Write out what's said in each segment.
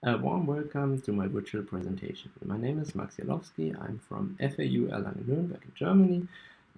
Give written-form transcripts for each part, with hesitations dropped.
A warm welcome to my virtual presentation. My name is Max Jalowski. I'm from FAU Erlangen-Nürnberg in Germany.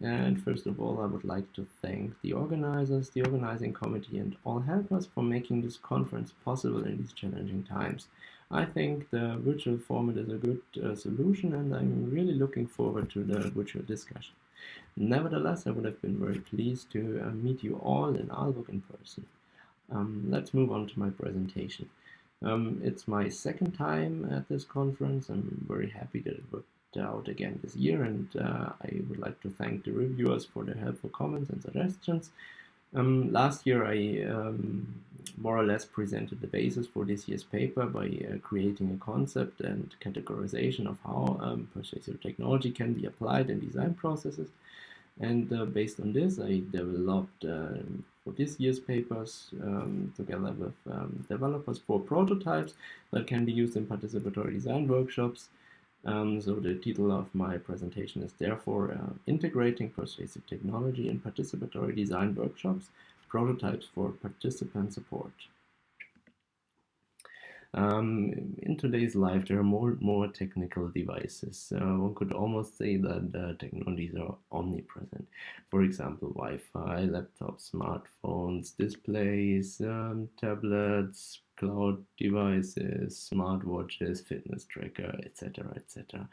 And first of all, I would like to thank the organizers, the organizing committee, and all helpers for making this conference possible in these challenging times. I think the virtual format is a good solution, and I'm really looking forward to the virtual discussion. Nevertheless, I would have been very pleased to meet you all in Aalborg in person. Let's move on to my presentation. It's my second time at this conference. I'm very happy that it worked out again this year, and I would like to thank the reviewers for their helpful comments and suggestions. Last year I more or less presented the basis for this year's paper by creating a concept and categorization of how persuasive technology can be applied in design processes. And based on this, I developed for this year's papers together with developers 4 prototypes that can be used in participatory design workshops. So the title of my presentation is therefore Integrating Persuasive Technology in Participatory Design Workshops, Prototypes for Participant Support. In today's life, there are more technical devices. One could almost say that technologies are omnipresent. For example, Wi-Fi, laptops, smartphones, displays, tablets, cloud devices, smartwatches, fitness tracker, etc., etc.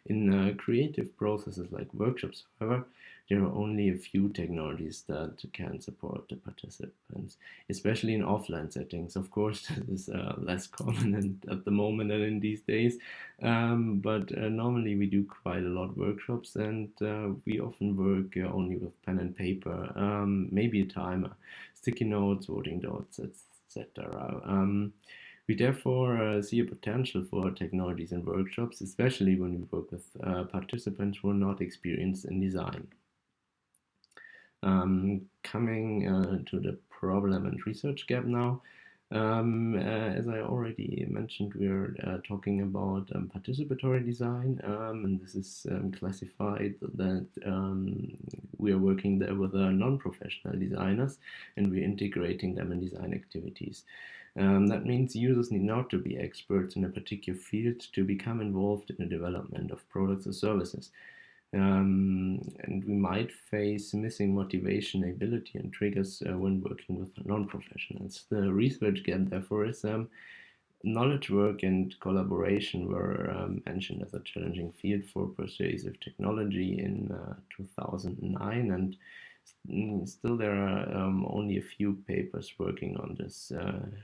In creative processes like workshops, however, there are only a few technologies that can support the participants, especially in offline settings. Of course, this is less common at the moment than in these days, but normally we do quite a lot of workshops, and we often work only with pen and paper, maybe a timer, sticky notes, voting dots, etc. We therefore see a potential for technologies in workshops, especially when we work with participants who are not experienced in design. Coming to the problem and research gap now. As I already mentioned, we're talking about participatory design, and this is classified that we are working there with non-professional designers, and we're integrating them in design activities. That means users need not to be experts in a particular field to become involved in the development of products or services. And we might face missing motivation, ability, and triggers when working with non-professionals. The research gap, therefore, is knowledge work and collaboration were mentioned as a challenging field for persuasive technology in 2009, and still there are only a few papers working on this,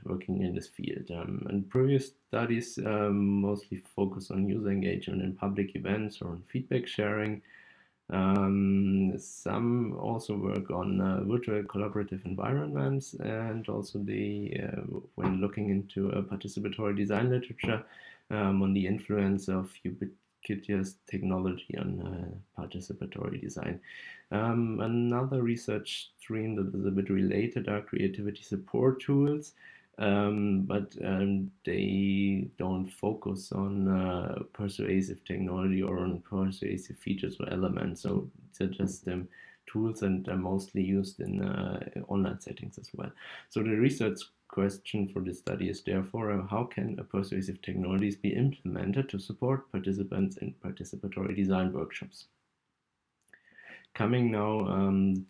working in this field. And previous studies mostly focus on user engagement in public events or on feedback sharing. Some also work on virtual collaborative environments, and also when looking into participatory design literature on the influence of ubiquitous technology on participatory design. Another research stream that is a bit related are creativity support tools, but they don't focus on persuasive technology or on persuasive features or elements. So they're just tools, and are mostly used in online settings as well. So the research question for this study is therefore, how can persuasive technologies be implemented to support participants in participatory design workshops? Coming now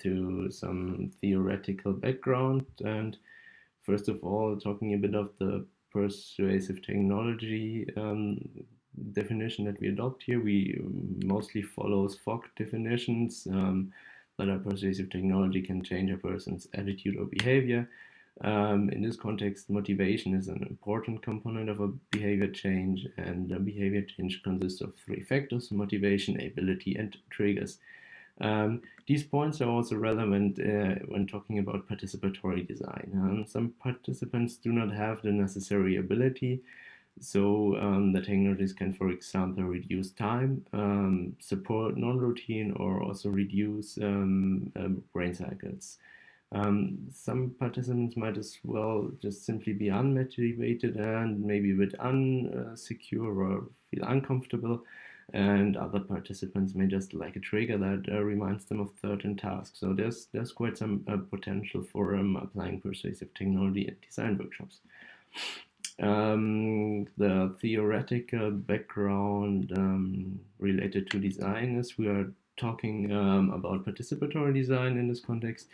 to some theoretical background, and first of all, talking a bit of the persuasive technology definition that we adopt here. We mostly follows Fogg definitions that a persuasive technology can change a person's attitude or behavior. In this context, motivation is an important component of a behavior change, and a behavior change consists of 3 factors: motivation, ability, and triggers. These points are also relevant when talking about participatory design. Some participants do not have the necessary ability, so the technologies can, for example, reduce time, support non-routine, or also reduce brain cycles. Some participants might as well just simply be unmotivated and maybe a bit unsecure or feel uncomfortable, and other participants may just like a trigger that reminds them of certain tasks. So there's quite some potential for applying persuasive technology in design workshops. The theoretical background related to design is we are talking about participatory design in this context.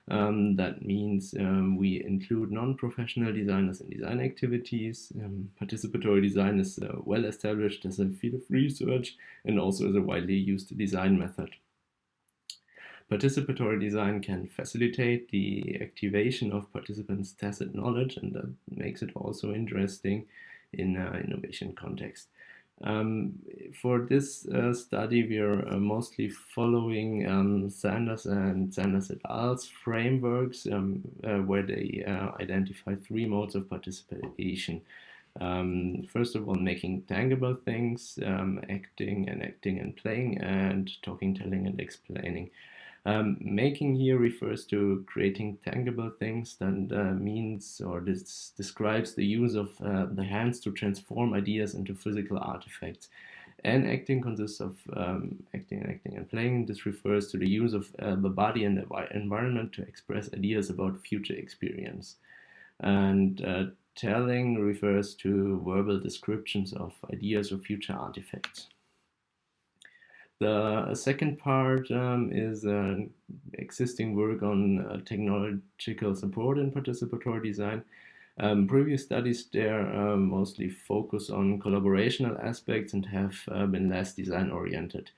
That means we include non-professional designers in design activities. Participatory design is well established as a field of research and also as a widely used design method. Participatory design can facilitate the activation of participants' tacit knowledge, and that makes it also interesting in an innovation context. For this study, we are mostly following Sanders and Sanders et al.'s frameworks, where they identified three modes of participation. First of all, making tangible things, acting and playing, and talking, telling, and explaining. Making here refers to creating tangible things, and means, or this describes the use of the hands to transform ideas into physical artifacts. And acting consists of acting and playing. This refers to the use of the body and the environment to express ideas about future experience. And telling refers to verbal descriptions of ideas or future artifacts. The second part is existing work on technological support in participatory design. Previous studies there mostly focus on collaborational aspects and have been less design-oriented.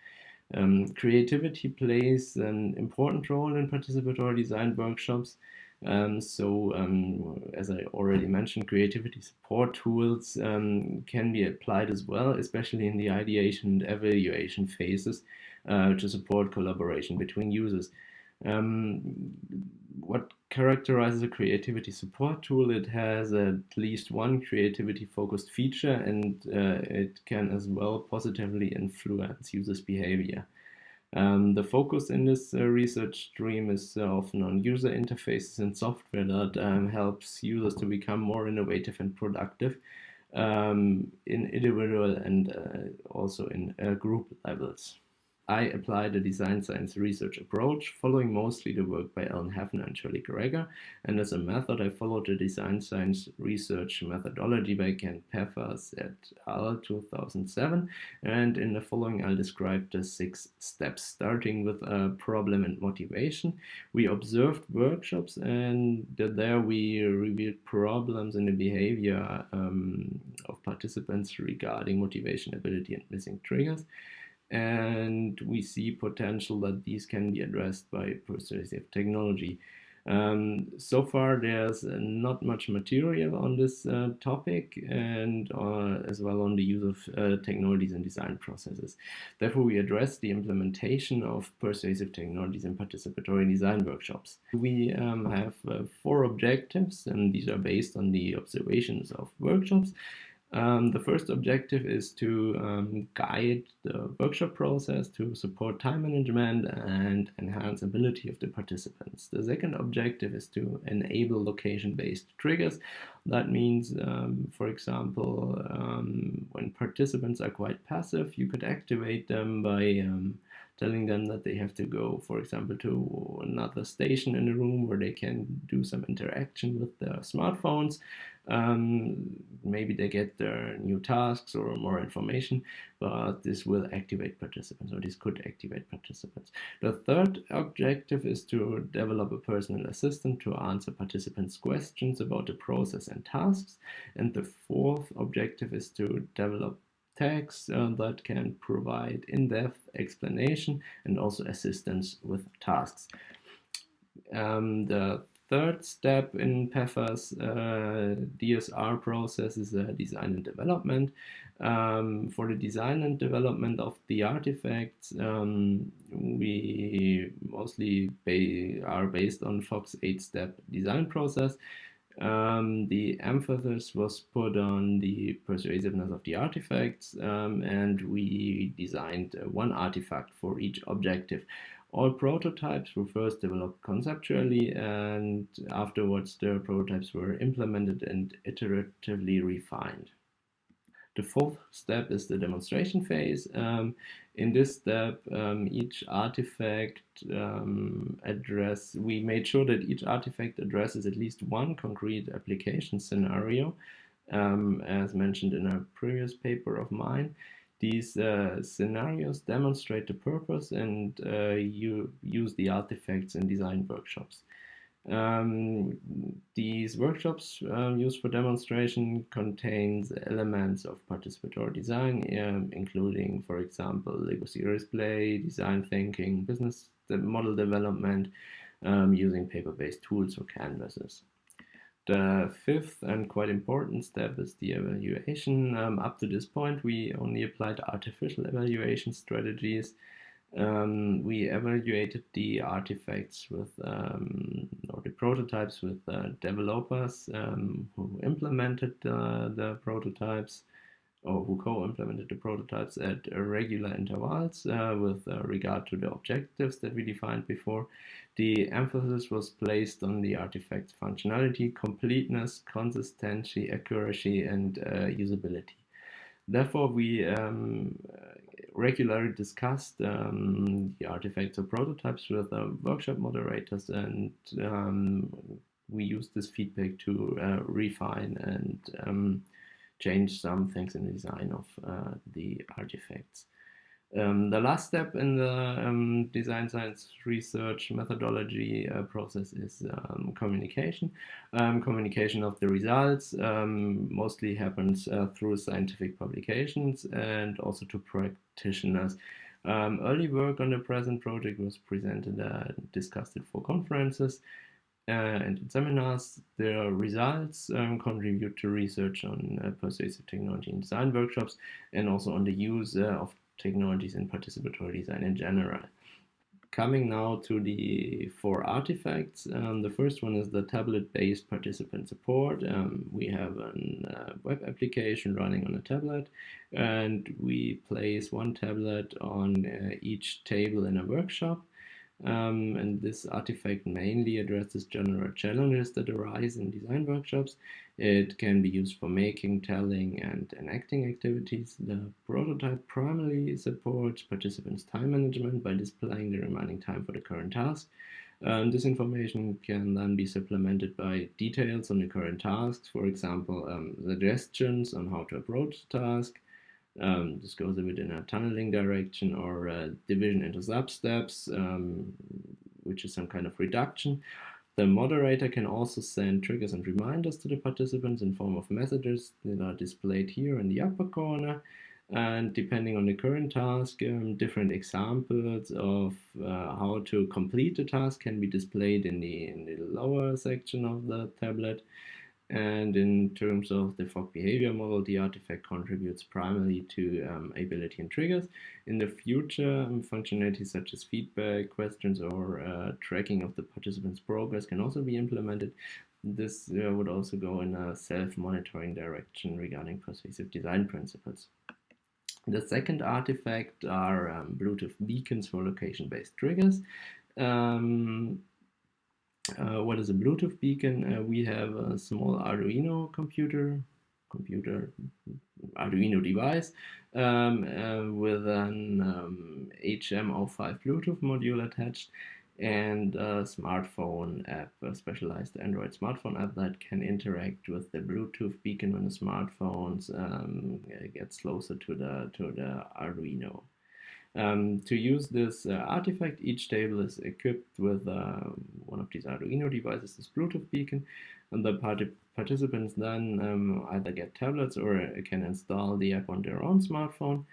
Creativity plays an important role in participatory design workshops. As I already mentioned, creativity support tools can be applied as well, especially in the ideation and evaluation phases, to support collaboration between users. What characterizes a creativity support tool? It has at least one creativity-focused feature, and it can as well positively influence users' behavior. The focus in this research stream is often on user interfaces and software that helps users to become more innovative and productive in individual and also in group levels. I applied a design science research approach, following mostly the work by Alan Heffner and Shirley Greger, and as a method I followed the design science research methodology by Ken Peffers et al. 2007, and in the following I'll describe the 6 steps, starting with problem and motivation. We observed workshops, and there we revealed problems in the behavior of participants regarding motivation, ability, and missing triggers. And we see potential that these can be addressed by persuasive technology. So far there's not much material on this topic, and as well on the use of technologies in design processes. Therefore, we address the implementation of persuasive technologies in participatory design workshops. We have 4 objectives, and these are based on the observations of workshops. The first objective is to guide the workshop process to support time management and enhance ability of the participants. The second objective is to enable location-based triggers. That means, for example, when participants are quite passive, you could activate them by telling them that they have to go, for example, to another station in the room where they can do some interaction with their smartphones. Maybe they get their new tasks or more information, but this will activate participants, or this could activate participants. The third objective is to develop a personal assistant to answer participants' questions about the process and tasks. And the fourth objective is to develop tags that can provide in-depth explanation and also assistance with tasks. The third step in Peffers' DSR process is design and development. For the design and development of the artifacts, we mostly are based on Fox's 8-step design process. The emphasis was put on the persuasiveness of the artifacts, and we designed one artifact for each objective. All prototypes were first developed conceptually, and afterwards the prototypes were implemented and iteratively refined. The fourth step is the demonstration phase. In this step, each artifact we made sure that each artifact addresses at least one concrete application scenario. As mentioned in a previous paper of mine, these scenarios demonstrate the purpose and you use the artifacts in design workshops. These workshops used for demonstration contains elements of participatory design, including, for example, Lego series play, design thinking, business model development, using paper-based tools or canvases. The fifth and quite important step is the evaluation. Up to this point, we only applied artificial evaluation strategies. We evaluated the artifacts with, or the prototypes with developers who implemented the prototypes, or who co-implemented the prototypes at regular intervals with regard to the objectives that we defined before. The emphasis was placed on the artifact's functionality, completeness, consistency, accuracy, and usability. Therefore, we regularly discussed the artifacts or prototypes with workshop moderators, and we used this feedback to refine and change some things in the design of the artifacts. The last step in the design science research methodology process is communication. Communication of the results mostly happens through scientific publications and also to practitioners. Early work on the present project was presented and discussed for conferences and in seminars. The results contribute to research on persuasive technology in design workshops and also on the use of technologies in participatory design in general. Coming now to the 4 artifacts. The first one is the tablet-based participant support. We have a web application running on a tablet, and we place one tablet on each table in a workshop. And this artifact mainly addresses general challenges that arise in design workshops. It can be used for making, telling, and enacting activities. The prototype primarily supports participants' time management by displaying the remaining time for the current task. This information can then be supplemented by details on the current tasks, for example, suggestions on how to approach the task. This goes a bit in a tunneling direction or division into sub-steps, which is some kind of reduction. The moderator can also send triggers and reminders to the participants in form of messages that are displayed here in the upper corner. And depending on the current task, different examples of how to complete the task can be displayed in the lower section of the tablet. And in terms of the fog behavior model, the artifact contributes primarily to ability and triggers. In the future, functionalities such as feedback, questions, or tracking of the participants' progress can also be implemented. This would also go in a self-monitoring direction regarding persuasive design principles. The second artifact are Bluetooth beacons for location-based triggers. What is a Bluetooth beacon? We have a small Arduino Arduino device with an HM05 Bluetooth module attached and a smartphone app, a specialized Android smartphone app that can interact with the Bluetooth beacon when the smartphones gets closer to the Arduino. To use this artifact, each table is equipped with one of these Arduino devices, this Bluetooth beacon, and the participants then either get tablets or can install the app on their own smartphone.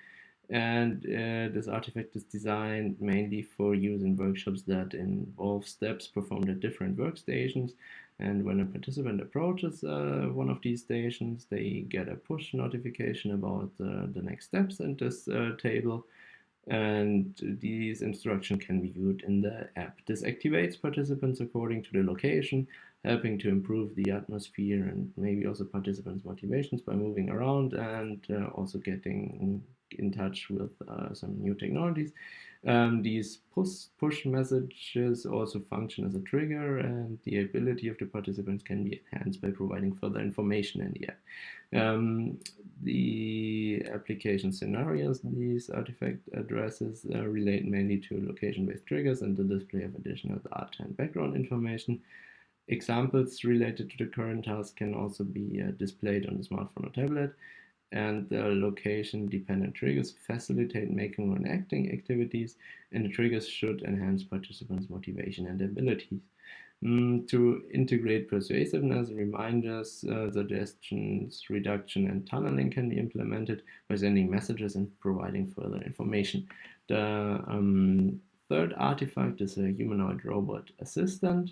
And this artifact is designed mainly for use in workshops that involve steps performed at different workstations. And when a participant approaches one of these stations, they get a push notification about the next steps in this table. And these instructions can be viewed in the app. This activates participants according to the location, helping to improve the atmosphere and maybe also participants' motivations by moving around and also getting in touch with some new technologies. These push messages also function as a trigger, and the ability of the participants can be enhanced by providing further information in the app. The application scenarios these artifact addresses relate mainly to location-based triggers and the display of additional data and background information. Examples related to the current task can also be displayed on the smartphone or tablet, and the location-dependent triggers facilitate making or enacting activities, and the triggers should enhance participants' motivation and abilities. To integrate persuasiveness, reminders, suggestions, reduction, and tunneling can be implemented by sending messages and providing further information. The third artifact is a humanoid robot assistant.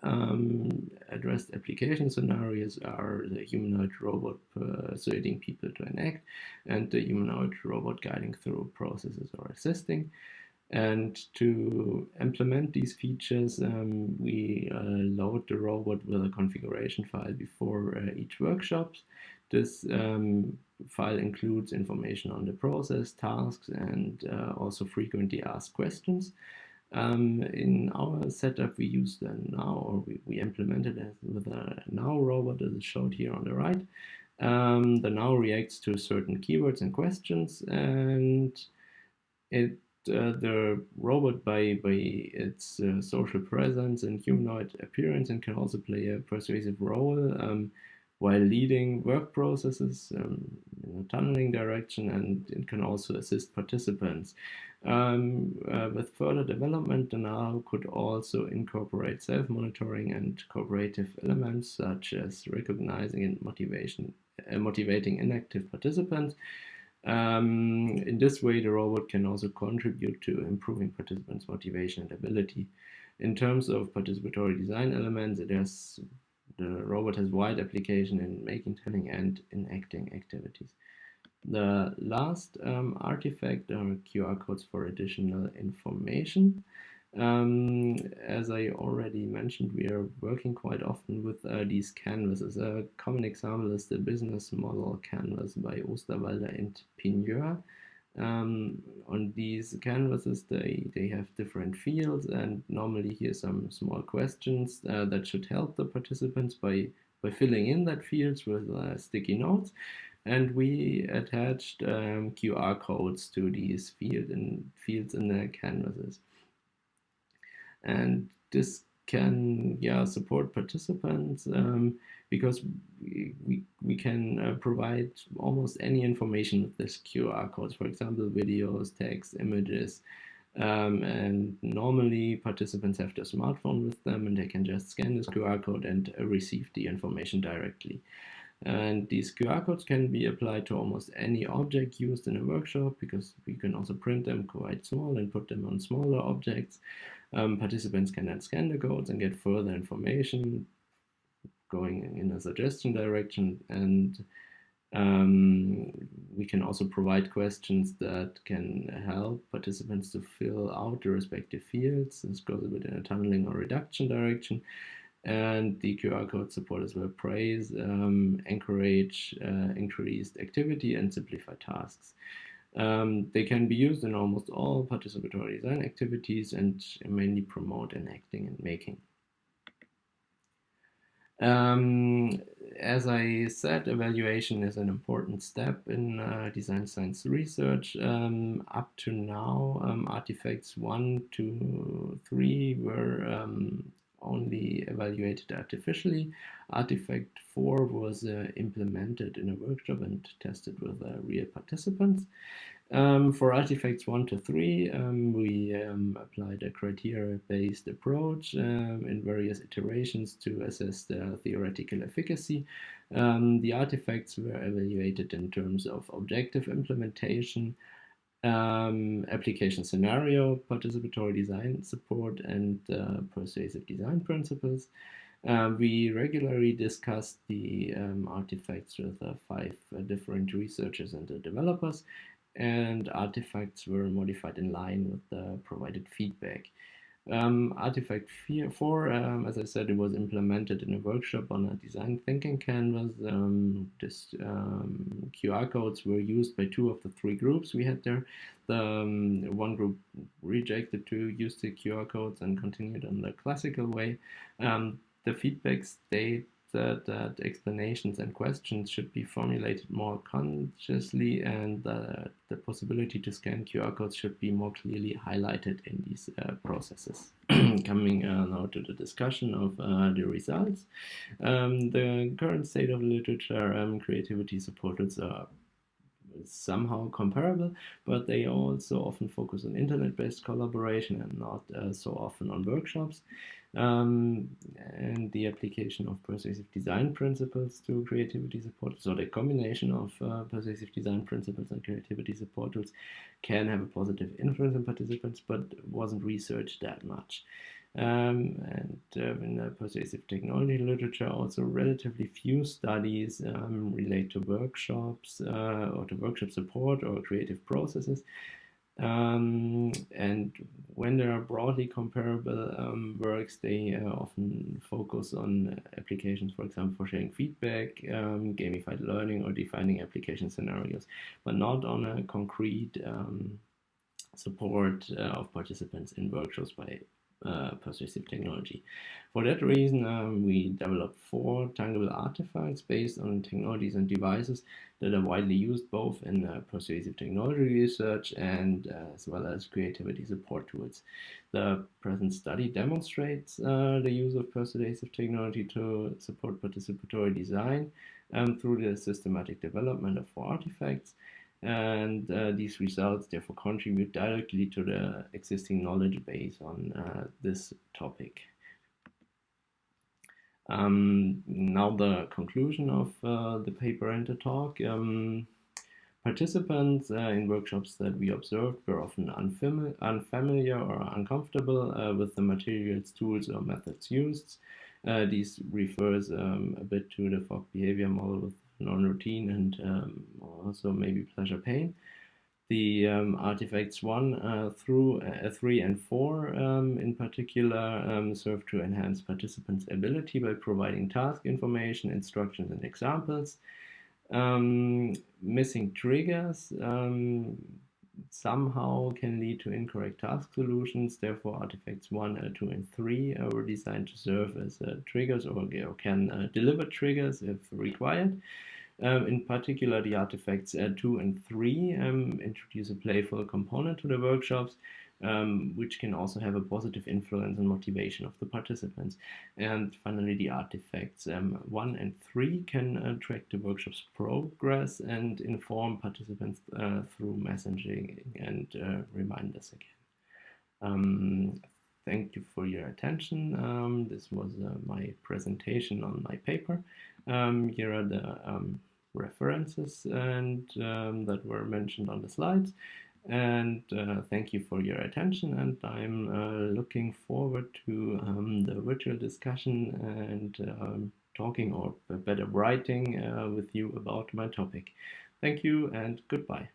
Addressed application scenarios are the humanoid robot persuading people to enact, and the humanoid robot guiding through processes or assisting. And to implement these features, we load the robot with a configuration file before each workshop. This file includes information on the process, tasks, and also frequently asked questions. In our setup, we use the now, or we implemented it with a now robot, as is showed here on the right. The now reacts to certain keywords and questions, and the robot, by its social presence and humanoid appearance, and can also play a persuasive role while leading work processes in a tunneling direction, and it can also assist participants. With further development, the now could also incorporate self-monitoring and cooperative elements such as recognizing and motivating inactive participants. In this way, the robot can also contribute to improving participants' motivation and ability. In terms of participatory design elements, the robot has wide application in making, telling, and enacting activities. The last artifact are QR codes for additional information. As I already mentioned, we are working quite often with these canvases. A common example is the business model canvas by Osterwalder and Pigneur. On these canvases, they have different fields, and normally here some small questions that should help the participants by filling in that fields with sticky notes. And we attached QR codes to these fields in the canvases. And this can support participants because we can provide almost any information with this QR codes, for example, videos, text, images. And normally participants have their smartphone with them, and they can just scan this QR code and receive the information directly. And these QR codes can be applied to almost any object used in a workshop, because we can also print them quite small and put them on smaller objects. Participants can then scan the codes and get further information going in a suggestion direction, and we can also provide questions that can help participants to fill out the respective fields. This goes a bit in a tunneling or reduction direction. And the QR code support as well praise, encourage increased activity, and simplify tasks. They can be used in almost all participatory design activities and mainly promote enacting and making. As I said, evaluation is an important step in design science research. Up to now, artifacts 1 to 3 were only evaluated artificially. Artifact 4 was implemented in a workshop and tested with real participants. For artifacts 1 to 3, we applied a criteria-based approach in various iterations to assess the theoretical efficacy. The artifacts were evaluated in terms of objective implementation, application scenario, participatory design support, and persuasive design principles. We regularly discussed the artifacts with 5 different researchers and developers, and artifacts were modified in line with the provided feedback. Artifact 4, as I said, it was implemented in a workshop on a design thinking canvas. This QR codes were used by 2 of the 3 groups we had there. The one group rejected to use the QR codes and continued on the classical way. The feedback stated suggested that explanations and questions should be formulated more consciously, and the possibility to scan QR codes should be more clearly highlighted in these processes. Coming now to the discussion of the results. The current state of literature, creativity supporters are somehow comparable, but they also often focus on internet-based collaboration and not so often on workshops. And the application of persuasive design principles to creativity support, so the combination of persuasive design principles and creativity support tools can have a positive influence on participants, but wasn't researched that much. In the persuasive technology literature, also relatively few studies relate to workshops or to workshop support or creative processes. And when there are broadly comparable works, they often focus on applications, for example, for sharing feedback, gamified learning, or defining application scenarios, but not on a concrete support of participants in workshops by persuasive technology. For that reason, we developed 4 tangible artifacts based on technologies and devices that are widely used both in persuasive technology research and as well as creativity support tools. The present study demonstrates the use of persuasive technology to support participatory design through the systematic development of 4 artifacts. And these results therefore contribute directly to the existing knowledge base on this topic. Now the conclusion of the paper and the talk. Participants in workshops that we observed were often unfamiliar or uncomfortable with the materials, tools, or methods used. This refers a bit to the Fogg behavior model with non-routine and also maybe pleasure pain. The artifacts 1 through 3 and 4 in particular serve to enhance participants' ability by providing task information, instructions, and examples. Missing triggers somehow can lead to incorrect task solutions. Therefore, artifacts 1, 2, and 3 were designed to serve as triggers or can deliver triggers if required. In particular, the artifacts 2 and 3 introduce a playful component to the workshops, which can also have a positive influence on motivation of the participants. And finally, the artifacts 1 and 3 can track the workshop's progress and inform participants through messaging and reminders again. Thank you for your attention. This was my presentation on my paper. Here are the references and that were mentioned on the slides. And thank you for your attention, and I'm looking forward to the virtual discussion and talking, or better writing with you about my topic. Thank you and goodbye.